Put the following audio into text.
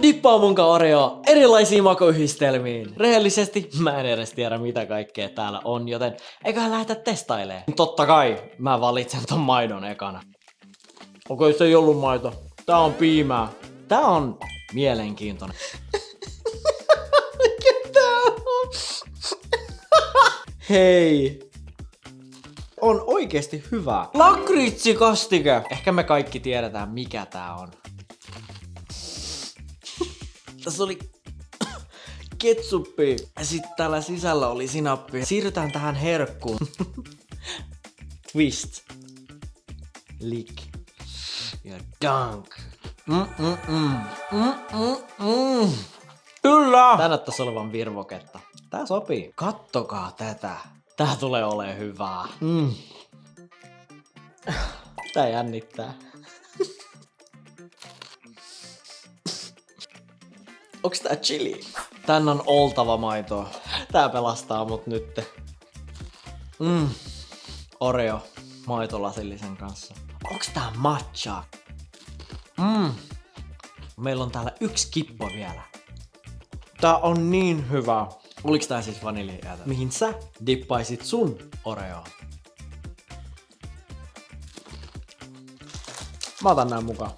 Tuu dippaa munkaan Oreo erilaisiin makuyhdistelmiin. Rehellisesti mä en edes tiedä mitä kaikkea täällä on, joten eiköhän lähdetä testailemaan. Totta kai mä valitsen ton maidon ekana. Okei, se ei ollut maito. Tää on piimää. Tää on mielenkiintoinen. Mikä tää on? Hei. On oikeesti hyvä. Lakritsikastike. Ehkä me kaikki tiedetään mikä tää on. Tässä oli ketsuppi. Ja sit täällä sisällä oli sinappi. Siirrytään tähän herkkuun. Twist. Lick. Ja dunk. Kyllä! Tää näyttäis olevan virvoketta. Tää sopii. Kattokaa tätä. Tää tulee olee hyvää. Tää jännittää. Onks tää chili? Tän on oltava maitoa. Tää pelastaa mut nytte. Oreo maitolasillisen kanssa. Onks tää matcha? Meillä on täällä yksi kippo vielä. Tää on niin hyvä. Oliks tää siis vaniljajäätä? Mihin sä dippaisit sun Oreoa? Mä otan nää mukaan.